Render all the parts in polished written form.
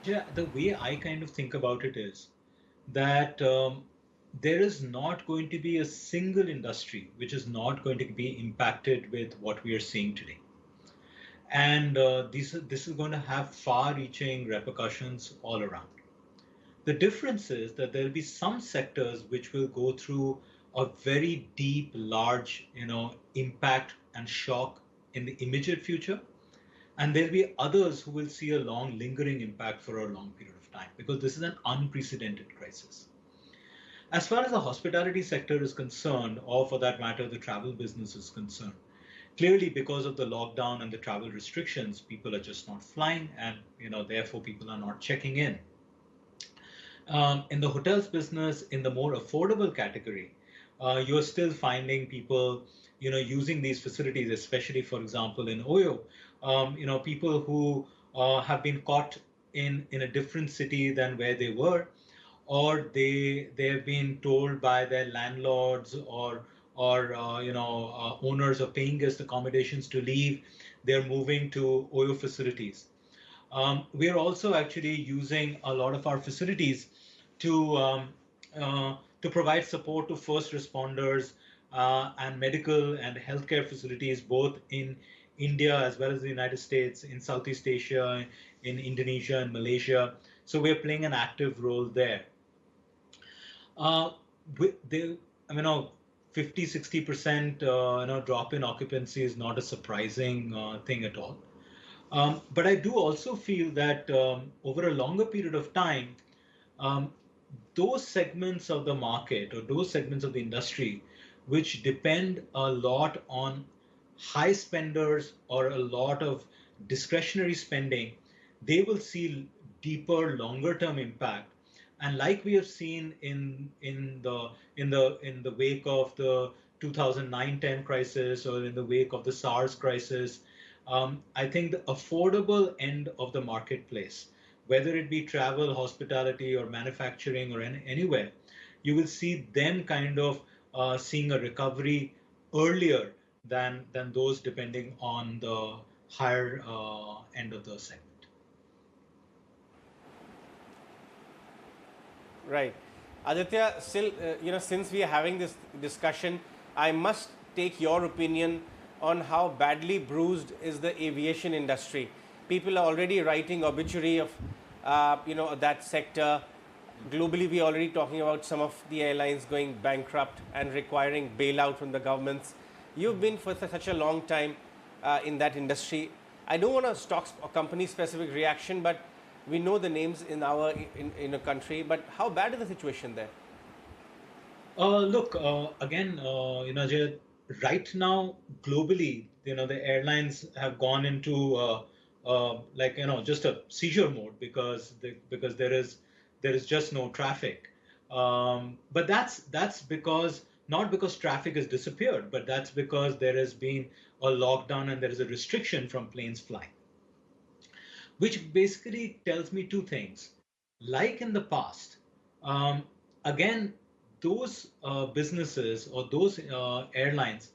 Yeah, the way I kind of think about it is that there is not going to be a single industry which is not going to be impacted with what we are seeing today. And this is going to have far-reaching repercussions all around. The difference is that there will be some sectors which will go through a very deep, large, impact and shock in the immediate future, and there'll be others who will see a long, lingering impact for a long period of time because this is an unprecedented crisis. As far as the hospitality sector is concerned, or for that matter, the travel business is concerned, clearly because of the lockdown and the travel restrictions, people are just not flying, and therefore people are not checking in. In the hotels business, in the more affordable category, you're still finding people, using these facilities, especially, for example, in Oyo, people who have been caught in a different city than where they were, or they have been told by their landlords or owners of paying guest accommodations to leave. They're moving to Oyo facilities. We are also actually using a lot of our facilities to to provide support to first responders and medical and healthcare facilities, both in India as well as the United States, in Southeast Asia, in Indonesia and Malaysia. So we are playing an active role there. Uh, with the, I mean, 50, 60% drop in occupancy is not a surprising thing at all. But I do also feel that over a longer period of time, um, those segments of the market or those segments of the industry which depend a lot on high spenders or a lot of discretionary spending, they will see deeper, longer term impact. And like we have seen in the wake of the 2009-10 crisis or in the wake of the SARS crisis, I think the affordable end of the marketplace, whether it be travel, hospitality, or manufacturing, or anywhere, you will see them kind of seeing a recovery earlier than those depending on the higher end of the segment. Right. Aditya, still, since we are having this discussion, I must take your opinion on how badly bruised is the aviation industry. People are already writing obituary of, that sector. Globally, we are already talking about some of the airlines going bankrupt and requiring bailout from the governments. You've been for such a long time in that industry. I don't want to stock a company specific reaction, but we know the names in a country. But how bad is the situation there? Look, again, Jay, right now, globally, the airlines have gone into like, just a seizure mode because there is just no traffic. But that's because not because traffic has disappeared, but that's because there has been a lockdown and there is a restriction from planes flying, which basically tells me two things. Like in the past, um, again, those businesses or those airlines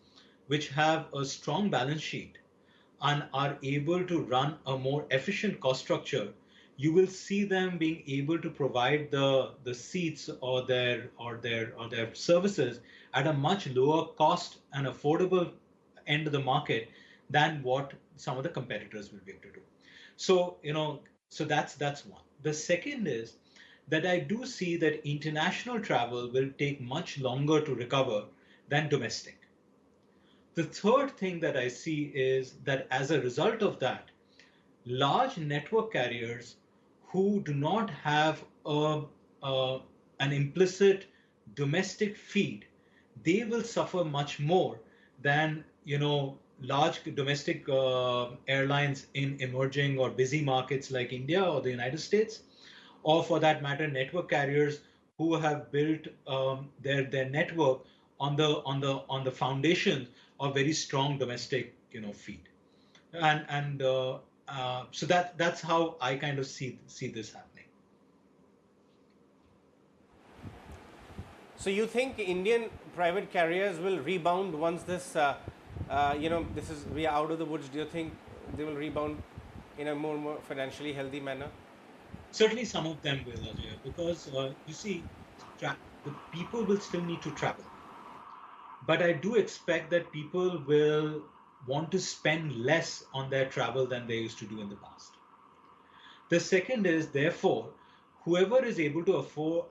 which have a strong balance sheet and are able to run a more efficient cost structure, you will see them being able to provide the seats or their services at a much lower cost and affordable end of the market than what some of the competitors will be able to do. So, so that's one. The second is that I do see that international travel will take much longer to recover than domestic. The third thing that I see is that as a result of that, large network carriers who do not have a, an implicit domestic feed, they will suffer much more than large domestic airlines in emerging or busy markets like India or the United States, or for that matter, network carriers who have built their network on the foundation of very strong domestic feed. And so that's how I kind of see this happening. So you think Indian private carriers will rebound once this is we are out of the woods? Do you think they will rebound in a more financially healthy manner? Certainly, some of them will, Ajay, because you see, the people will still need to travel. But I do expect that people will want to spend less on their travel than they used to do in the past. The second is, therefore, whoever is able to afford,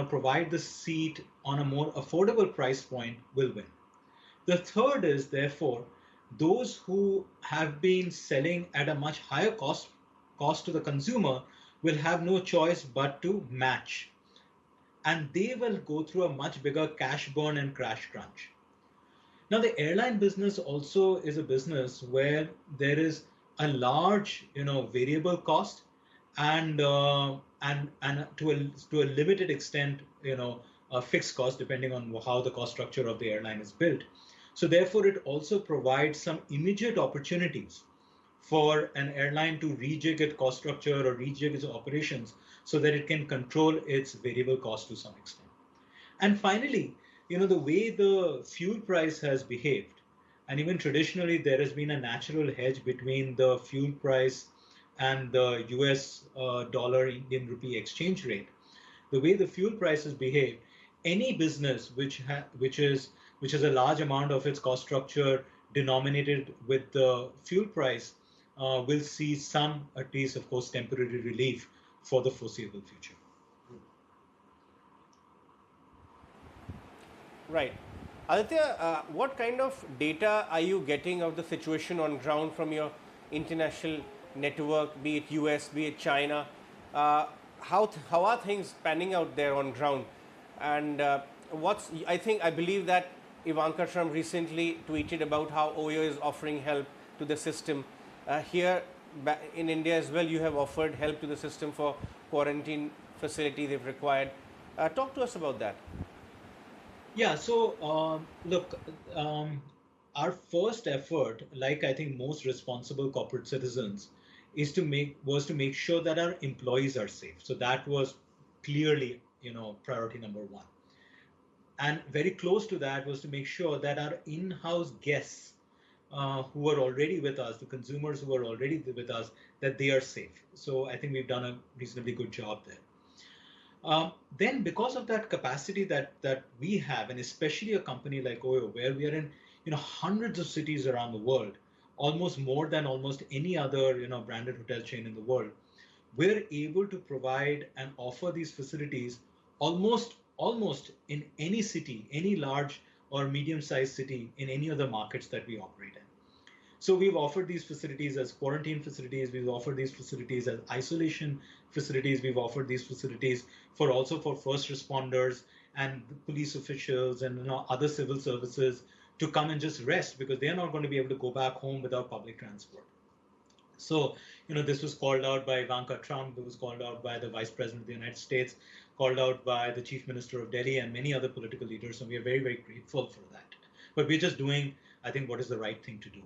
provide the seat on a more affordable price point will win. The third is, therefore, those who have been selling at a much higher cost to the consumer will have no choice but to match, and they will go through a much bigger cash burn and crash crunch. Now, the airline business also is a business where there is a large, variable cost, and to a limited extent, a fixed cost depending on how the cost structure of the airline is built. So, therefore, it also provides some immediate opportunities for an airline to rejig its cost structure or rejig its operations so that it can control its variable cost to some extent. And finally, the way the fuel price has behaved, and even traditionally, there has been a natural hedge between the fuel price and the US dollar Indian rupee exchange rate. The way the fuel prices behave, any business which has a large amount of its cost structure denominated with the fuel price will see some, at least, of course, temporary relief for the foreseeable future. Right. Aditya, what kind of data are you getting of the situation on ground from your international network, be it US, be it China? How are things panning out there on ground? And I believe that Ivanka Trump recently tweeted about how Oyo is offering help to the system. Here in India as well, you have offered help to the system for quarantine facilities if required. Talk to us about that. Yeah, so look, um, our first effort, like I think most responsible corporate citizens, was to make sure that our employees are safe. So that was clearly, priority number one. And very close to that was to make sure that our in-house guests, who are already with us, the consumers who are already with us, that they are safe. So I think we've done a reasonably good job there. Then, because of that capacity that we have, and especially a company like Oyo, where we are in hundreds of cities around the world, almost more than almost any other branded hotel chain in the world, we're able to provide and offer these facilities almost in any city, any large or medium-sized city in any of the markets that we operate in. So we've offered these facilities as quarantine facilities. We've offered these facilities as isolation facilities. We've offered these facilities for also for first responders and police officials and other civil services to come and just rest because they're not going to be able to go back home without public transport. So, this was called out by Ivanka Trump. It was called out by the Vice President of the United States, called out by the Chief Minister of Delhi and many other political leaders. So we are very, very grateful for that. But we're just doing, I think, what is the right thing to do.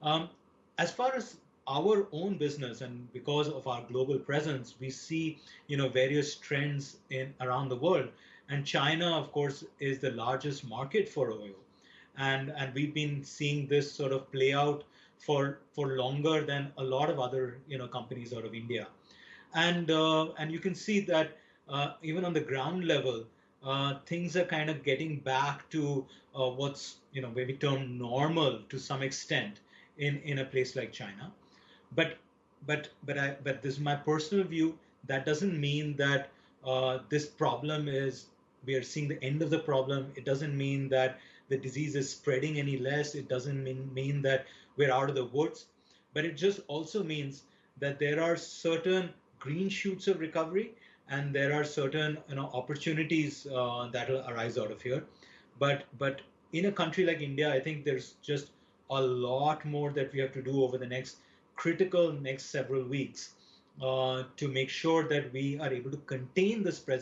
Um, as far as our own business and because of our global presence, we see various trends in around the world, and China, of course, is the largest market for oil, and we've been seeing this sort of play out for longer than a lot of other companies out of India, and you can see that even on the ground level, things are kind of getting back to what's maybe termed normal to some extent in a place like China. But but this is my personal view. That doesn't mean that this problem is we are seeing the end of the problem. It doesn't mean that the disease is spreading any less. It doesn't mean that we're out of the woods. But it just also means that there are certain green shoots of recovery and there are certain opportunities that will arise out of here. But in a country like India, I think there's just a lot more that we have to do over the next several weeks to make sure that we are able to contain this presence